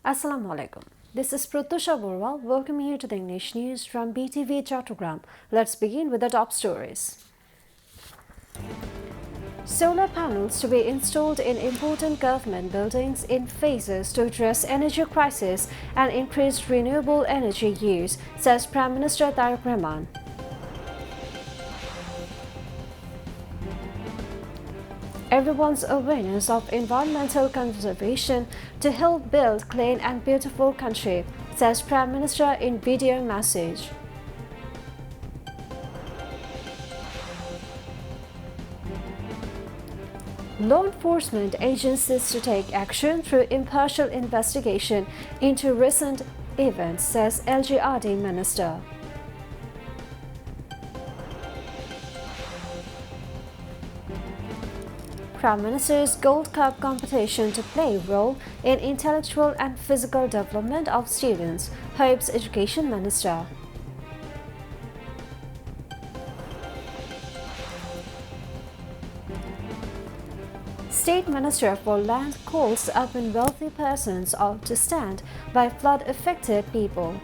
Assalamu alaikum. This is Pratusha Borwal. Welcome you to the English news from Btv Chattogram. Let's begin with the top stories. Solar panels to be installed in important government buildings in phases to address energy crisis and increased renewable energy use, says Prime Minister Tariq Rahman. Everyone's awareness of environmental conservation to help build clean and beautiful country, says Prime Minister in video message. Law enforcement agencies to take action through impartial investigation into recent events, says LGRD Minister. Prime Minister's Gold Cup competition to play a role in intellectual and physical development of students, hopes Education Minister. State Minister for Land calls upon wealthy persons to stand by flood-affected people.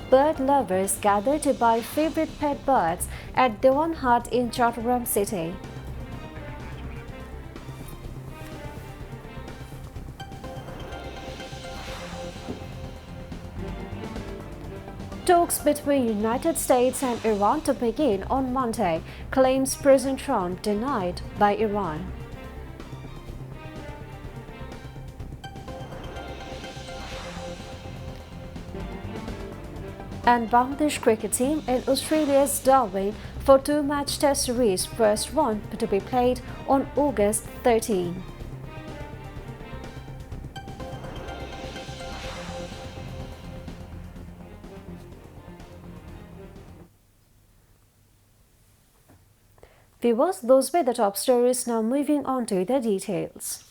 Bird lovers gather to buy favorite pet birds at Dewan Hut in Chattogram city. Talks between United States and Iran to begin on Monday, claims President Trump denied by Iran. And Bangladesh cricket team in Australia's Darwin for two-match test series, first one to be played on August 13. Viewers, those were the top stories. Now moving on to the details.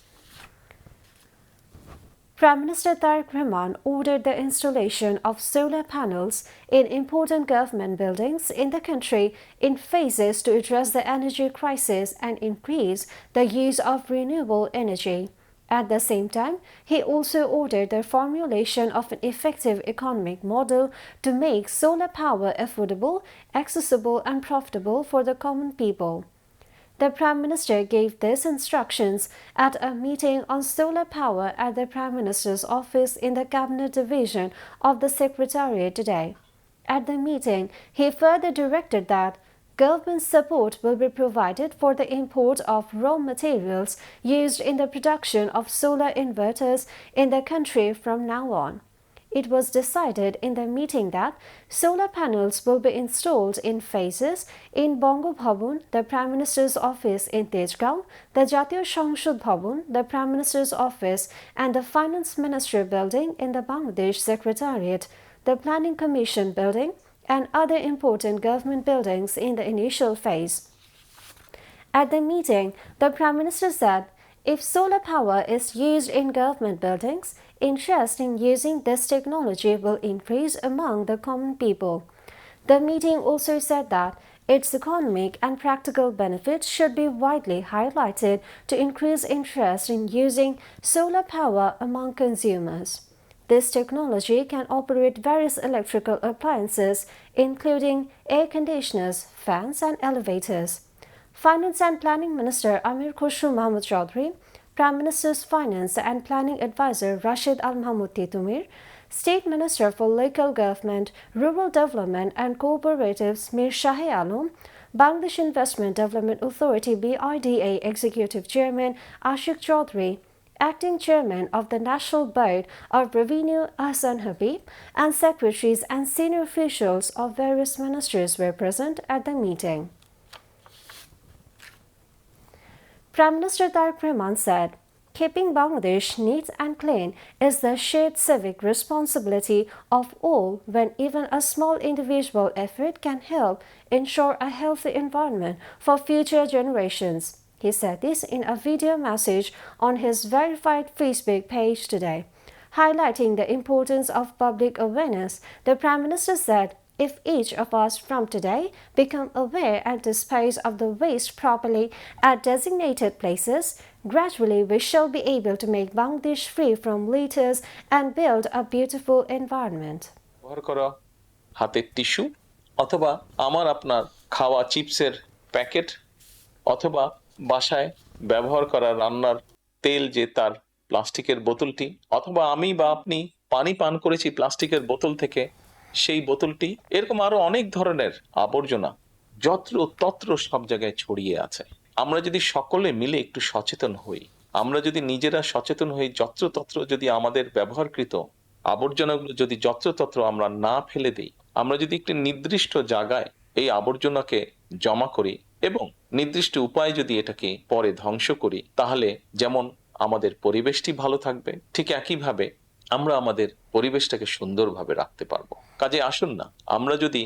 Prime Minister Tariq Rahman ordered the installation of solar panels in important government buildings in the country in phases to address the energy crisis and increase the use of renewable energy. At the same time, he also ordered the formulation of an effective economic model to make solar power affordable, accessible and profitable for the common people. The Prime Minister gave these instructions at a meeting on solar power at the Prime Minister's office in the Cabinet Division of the Secretariat today. At the meeting, he further directed that government support will be provided for the import of raw materials used in the production of solar inverters in the country from now on. It was decided in the meeting that solar panels will be installed in phases in Bongo Bhavan, the Prime Minister's office in Tejgaon, the Jatiyo সংসদ Bhavan, the Prime Minister's office, and the Finance Ministry building in the Bangladesh Secretariat, the Planning Commission building, and other important government buildings in the initial phase. At the meeting, the Prime Minister said, if solar power is used in government buildings, interest in using this technology will increase among the common people. The meeting also said that its economic and practical benefits should be widely highlighted to increase interest in using solar power among consumers. This technology can operate various electrical appliances, including air conditioners, fans, and elevators. Finance and Planning Minister Amir Khosru Mahmood Chaudhry, Prime Minister's Finance and Planning Advisor Rashid Al Mahmood Titumir, State Minister for Local Government, Rural Development and Cooperatives Mir Shahi Alam, Bangladesh Investment Development Authority BIDA Executive Chairman Ashik Chaudhry, Acting Chairman of the National Board of Revenue Ahsan Habib, and secretaries and senior officials of various ministries were present at the meeting. Prime Minister Tariq Rahman said, keeping Bangladesh neat and clean is the shared civic responsibility of all when even a small individual effort can help ensure a healthy environment for future generations. He said this in a video message on his verified Facebook page today. Highlighting the importance of public awareness, the Prime Minister said, if each of us from today become aware and dispose of the waste properly at designated places, gradually we shall be able to make Bangladesh free from litters and build a beautiful environment. ব্যবহার করা হাতের tissue অথবা আমার আপনার খাওয়া চিপসের packet অথবা বাসায় ব্যবহার করা রান্নার তেল যে তার প্লাস্টিকের বোতলটি অথবা আমি বা আপনি পানি পান করেছি প্লাস্টিকের বোতল থেকে সেই বোতলটি এরকম আরো অনেক ধরনের আবর্জনা যত্র তত্র সব জায়গায় ছড়িয়ে আছে। আমরা যদি সকলে মিলে একটু সচেতন হই, আমরা যদি নিজেরা সচেতন হই, যত্রতত্র যদি আমাদের ব্যবহারকৃত আবর্জনাগুলো যদি যত্রতত্র আমরা না ফেলে দিই, আমরা যদি একটি নির্দিষ্ট জায়গায় এই আবর্জনাকে জমা করি এবং নির্দিষ্ট উপায়ে যদি এটাকে পরে ধ্বংস করি, তাহলে যেমন আমাদের পরিবেশটি ভালো থাকবে, ঠিক একইভাবে আমরা আমাদের পরিবেশটাকে সুন্দরভাবে রাখতে পারবো। কাজে আসুন না, আমরা যদি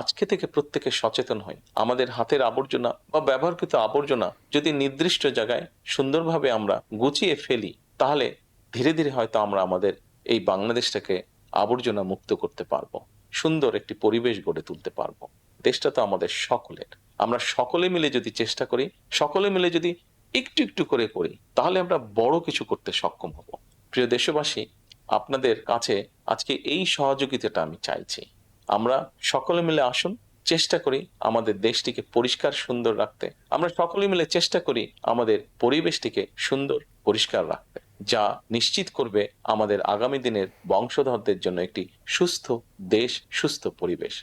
আজকে থেকে প্রত্যেকে সচেতন হই, আমাদের হাতের আবর্জনা বা ব্যবহারকৃত আবর্জনা যদি নির্দিষ্ট জায়গায় সুন্দরভাবে আমরা গুছিয়ে ফেলি, তাহলে ধীরে ধীরে হয়তো আমরা আমাদের এই বাংলাদেশটাকে আবর্জনা মুক্ত করতে পারবো, সুন্দর একটি পরিবেশ গড়ে তুলতে পারবো। দেশটা তো আমাদের সকলের, আমরা সকলে মিলে যদি চেষ্টা করি, সকলে মিলে যদি একটু একটু করে করি, তাহলে আমরা বড় কিছু করতে সক্ষম হব। প্রিয় দেশবাসী, আপনাদের কাছে আজকে এই সহযোগিতাটা আমি চাইছি। আমরা সকলে মিলে আসুন, চেষ্টা করি আমাদের দেশটিকে পরিষ্কার সুন্দর রাখতে। আমরা সকলে মিলে চেষ্টা করি আমাদের পরিবেশটিকে সুন্দর পরিষ্কার রাখতে, যা নিশ্চিত করবে আমাদের আগামী দিনের বংশধরদের জন্য একটি সুস্থ দেশ, সুস্থ পরিবেশ।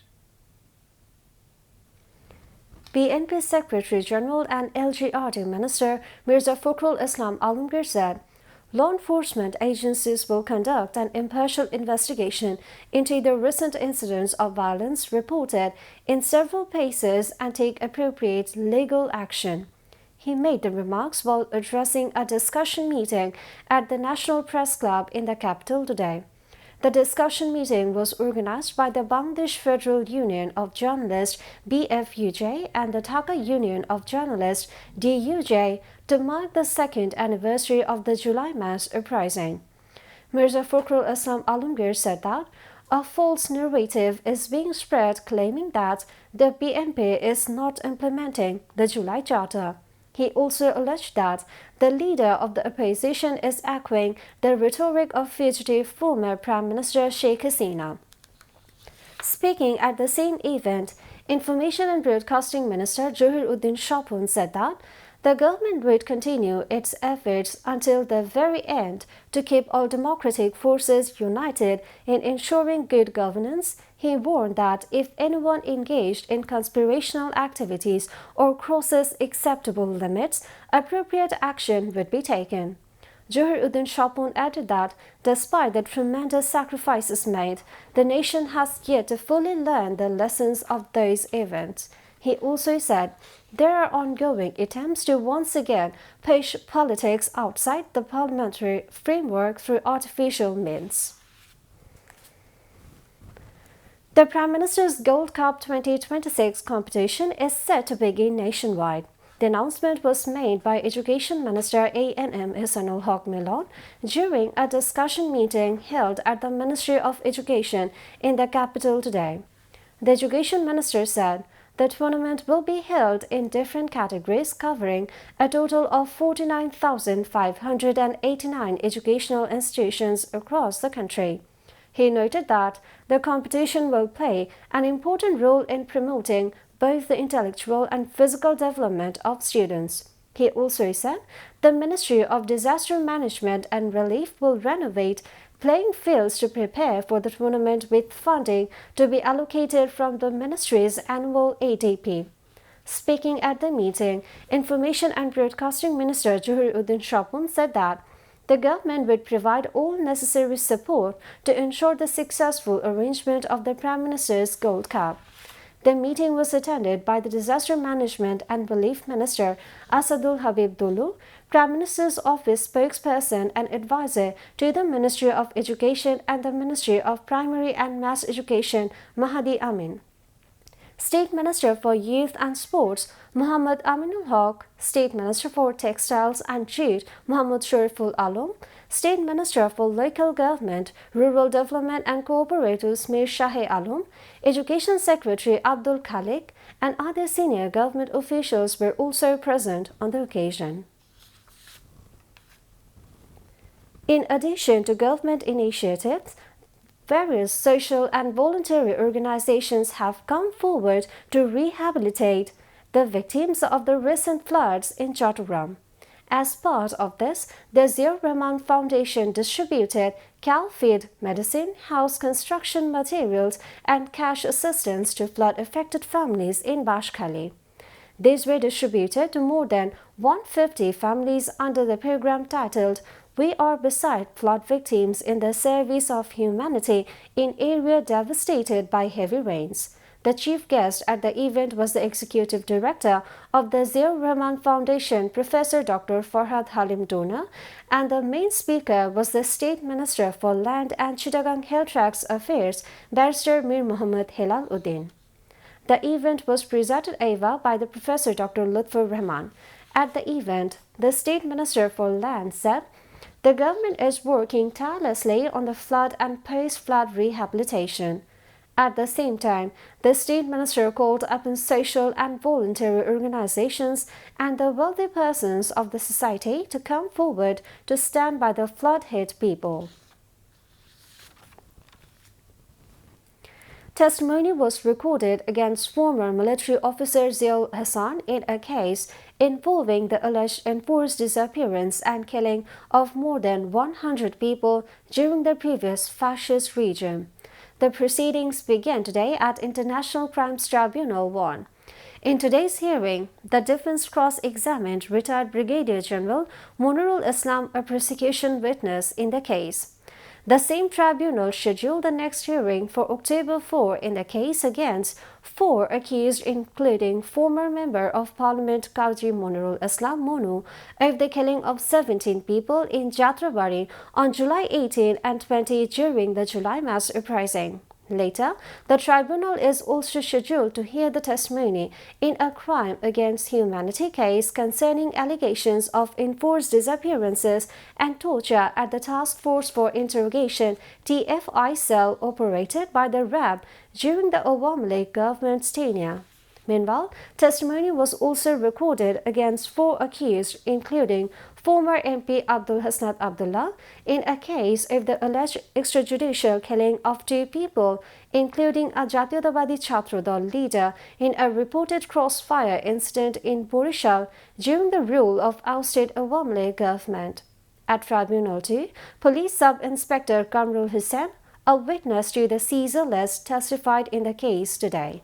BNP Secretary General and LGRD Minister Mirza Fakhrul Islam Alamgir said, law enforcement agencies will conduct an impartial investigation into the recent incidents of violence reported in several places and take appropriate legal action. He made the remarks while addressing a discussion meeting at the National Press Club in the capital today. The discussion meeting was organized by the Bangladesh Federal Union of Journalists BFUJ and the Dhaka Union of Journalists DUJ to mark the second anniversary of the July mass uprising. Mirza Fakhrul Islam Alamgir said that a false narrative is being spread claiming that the BNP is not implementing the July Charter. He also alleged that the leader of the opposition is echoing the rhetoric of fugitive former Prime Minister Sheikh Hasina. Speaking at the same event, Information and Broadcasting Minister Johiruddin Shapun said that the government would continue its efforts until the very end to keep all democratic forces united in ensuring good governance. He warned that if anyone engaged in conspiratorial activities or crosses acceptable limits, appropriate action would be taken. Johiruddin Shapun added that despite the tremendous sacrifices made, the nation has yet to fully learn the lessons of those events. He also said there are ongoing attempts to once again push politics outside the parliamentary framework through artificial means. The Prime Minister's Gold Cup 2026 competition is set to begin nationwide. The announcement was made by Education Minister A.N.M. Ihsanul Haq Milon during a discussion meeting held at the Ministry of Education in the capital today. The Education Minister said the tournament will be held in different categories covering a total of 49,589 educational institutions across the country. He noted that the competition will play an important role in promoting both the intellectual and physical development of students. He also said the Ministry of Disaster Management and Relief will renovate playing fields to prepare for the tournament with funding to be allocated from the ministry's annual ADP. Speaking at the meeting, Information and Broadcasting Minister Johiruddin Shapun said that the government would provide all necessary support to ensure the successful arrangement of the Prime Minister's Gold Cup. The meeting was attended by the Disaster Management and Relief Minister Asadul Habib Dulu, Prime Minister's Office spokesperson and advisor to the Ministry of Education and the Ministry of Primary and Mass Education Mahdi Amin. State Minister for Youth and Sports Muhammad Aminul Haq, State Minister for Textiles and Jute Muhammad Shariful Alam, State Minister for Local Government, Rural Development and Cooperatives Mir Shahe Alam, Education Secretary Abdul Khalik, and other senior government officials were also present on the occasion. In addition to government initiatives, various social and voluntary organizations have come forward to rehabilitate the victims of the recent floods in Chattogram. As part of this, the Ziaur Rahman Foundation distributed cow feed, medicine, house construction materials, and cash assistance to flood-affected families in Bashkhali. These were distributed to more than 150 families under the program titled "We Are Beside Flood Victims in the Service of Humanity in Area Devastated by Heavy Rains." The chief guest at the event was the executive director of the Ziaur Rahman Foundation, Professor Dr. Farhad Halim Dona, and the main speaker was the State Minister for Land and Chittagong Hill Tracts Affairs, Barrister Mir Muhammad Hilal Uddin. The event was presided over by the Professor Dr. Lutfur Rahman. At the event, the State Minister for Land said, "The government is working tirelessly on the flood and post-flood rehabilitation." At the same time, the State Minister called upon social and voluntary organizations and the wealthy persons of the society to come forward to stand by the flood-hit people. Testimony was recorded against former military officer Ziaul Hassan in a case involving the alleged enforced disappearance and killing of more than 100 people during the previous fascist regime. The proceedings began today at International Crimes Tribunal 1. In today's hearing, the defense cross-examined retired Brigadier General Munirul Islam, a prosecution witness in the case. The same tribunal scheduled the next hearing for October 4 in the case against 4 accused, including former Member of Parliament Qazi Munirul Islam Monu, of the killing of 17 people in Jatrabari on July 18 and 20 during the July mass uprising. Later, the tribunal is also scheduled to hear the testimony in a crime against humanity case concerning allegations of enforced disappearances and torture at the Task Force for Interrogation (TFI) cell operated by the RAB during the Awami League government's tenure. Meanwhile, testimony was also recorded against 4 accused, including former MP Abdul Hasnat Abdullah, in a case of the alleged extrajudicial killing of 2 people, including a Jatiyotawadi Chhatra Dal leader, in a reported crossfire incident in Borishal during the rule of ousted Awami League government. At Tribunal 2, Police Sub-Inspector Kamrul Hussain, a witness to the Caesar list, testified in the case today.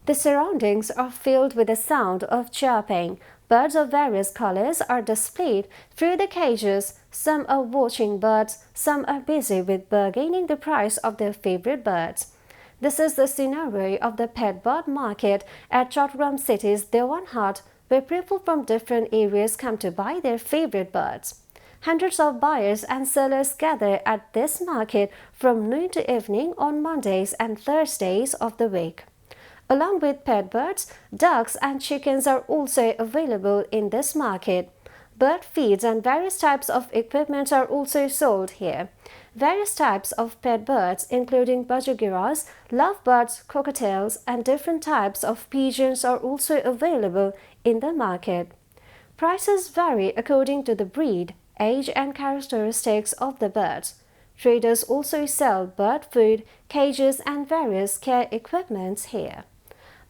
The surroundings are filled with the sound of chirping. Birds of various colors are displayed through the cages. Some are watching birds, some are busy with bargaining the price of their favorite birds. This is the scenario of the pet bird market at Chattogram city's Dewan Haat, where people from different areas come to buy their favorite birds. Hundreds of buyers and sellers gather at this market from noon to evening on Mondays and Thursdays of the week. Along with pet birds, ducks and chickens are also available in this market. Bird feeds and various types of equipment are also sold here. Various types of pet birds, including bajagiras, lovebirds, cockatiels, and different types of pigeons are also available in the market. Prices vary according to the breed, age, and characteristics of the birds. Traders also sell bird food, cages, and various care equipments here.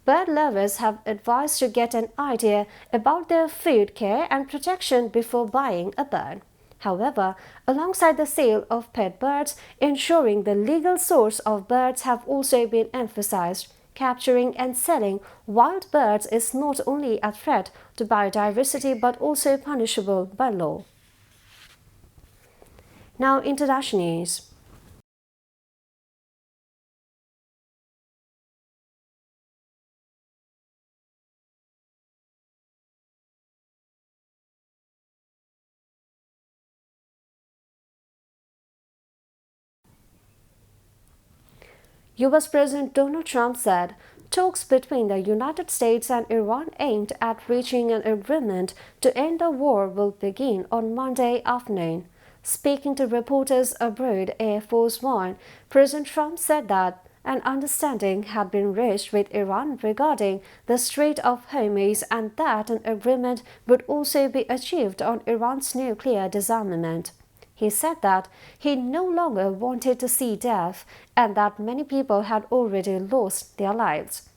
Bird lovers have advised to get an idea about their food care and protection before buying a bird. However, alongside the sale of pet birds, ensuring the legal source of birds have also been emphasized. Capturing and selling wild birds is not only a threat to biodiversity but also punishable by law. Now, international news. US President Donald Trump said talks between the United States and Iran aimed at reaching an agreement to end the war will begin on Monday afternoon. Speaking to reporters aboard Air Force One, President Trump said that an understanding had been reached with Iran regarding the Strait of Hormuz and that an agreement would also be achieved on Iran's nuclear disarmament. He said that he no longer wanted to see death and that many people had already lost their lives.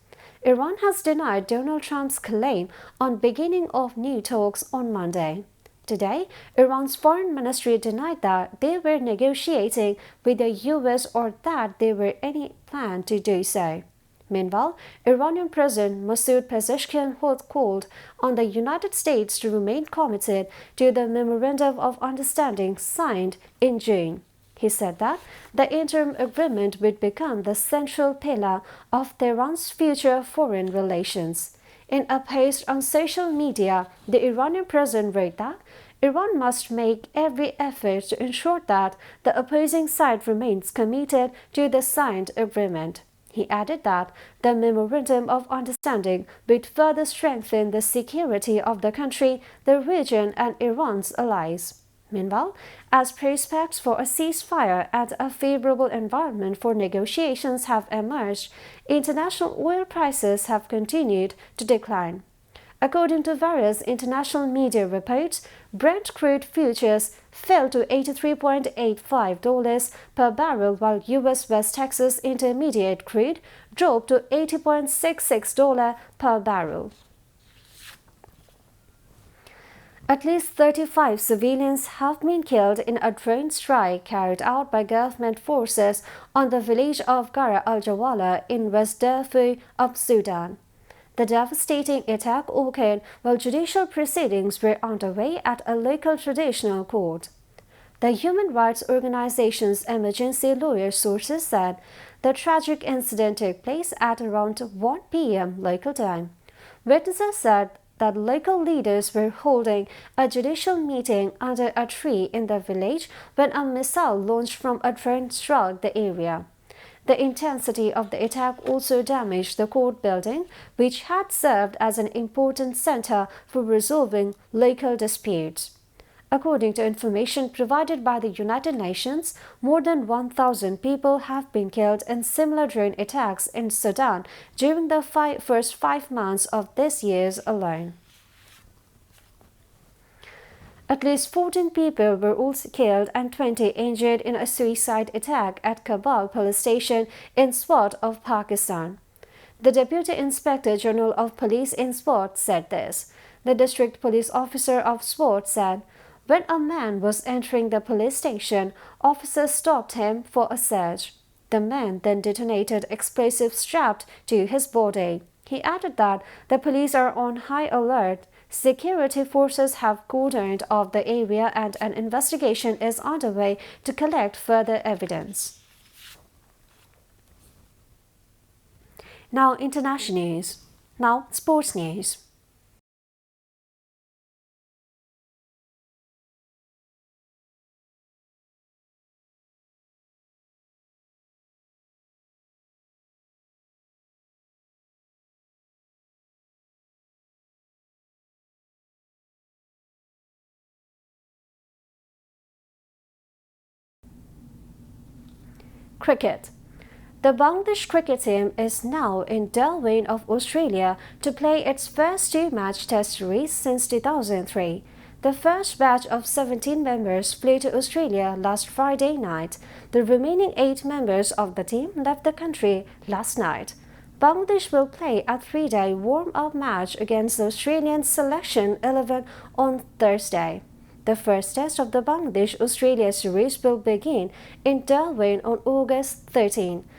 Iran has denied Donald Trump's claim on beginning of new talks on Monday. Today, Iran's foreign ministry denied that they were negotiating with the US or that there were any plan to do so. Meanwhile, Iranian President Masoud Pezeshkian called on the United States to remain committed to the Memorandum of Understanding signed in June. He said that the interim agreement would become the central pillar of Tehran's future foreign relations. In a post on social media, the Iranian president wrote that Iran must make every effort to ensure that the opposing side remains committed to the signed agreement. He added that the Memorandum of Understanding would further strengthen the security of the country, the region, and Iran's allies. Meanwhile, as prospects for a ceasefire and a favorable environment for negotiations have emerged, international oil prices have continued to decline. According to various international media reports, Brent crude futures fell to $83.85 per barrel, while U.S. West Texas Intermediate crude dropped to $80.66 per barrel. At least 35 civilians have been killed in a drone strike carried out by government forces on the village of Gara al-Jawala in West Darfur of Sudan. The devastating attack occurred while judicial proceedings were underway at a local traditional court. The human rights organization's emergency lawyer sources said the tragic incident took place at around 1 p.m. local time. Witnesses said that local leaders were holding a judicial meeting under a tree in the village when a missile launched from a drone struck the area. The intensity of the attack also damaged the court building, which had served as an important center for resolving local disputes. According to information provided by the United Nations, more than 1,000 people have been killed in similar drone attacks in Sudan during the first 5 months of this year alone. At least 14 people were also killed and 20 injured in a suicide attack at Kabul police station in Swat of Pakistan. The Deputy Inspector General of Police in Swat said this. The district police officer of Swat said, when a man was entering the police station, officers stopped him for a search. The man then detonated explosives strapped to his body. He added that the police are on high alert. Security forces have cordoned off the area and an investigation is underway to collect further evidence. Now international news. Now sports news. Cricket. The Bangladesh cricket team is now in Darwin of Australia to play its first 2-match test series since 2003. The first batch of 17 members flew to Australia last Friday night. The remaining 8 members of the team left the country last night. Bangladesh will play a 3-day warm-up match against the Australian selection 11 on Thursday. The first test of the Bangladesh-Australia series will begin in Darwin on August 13.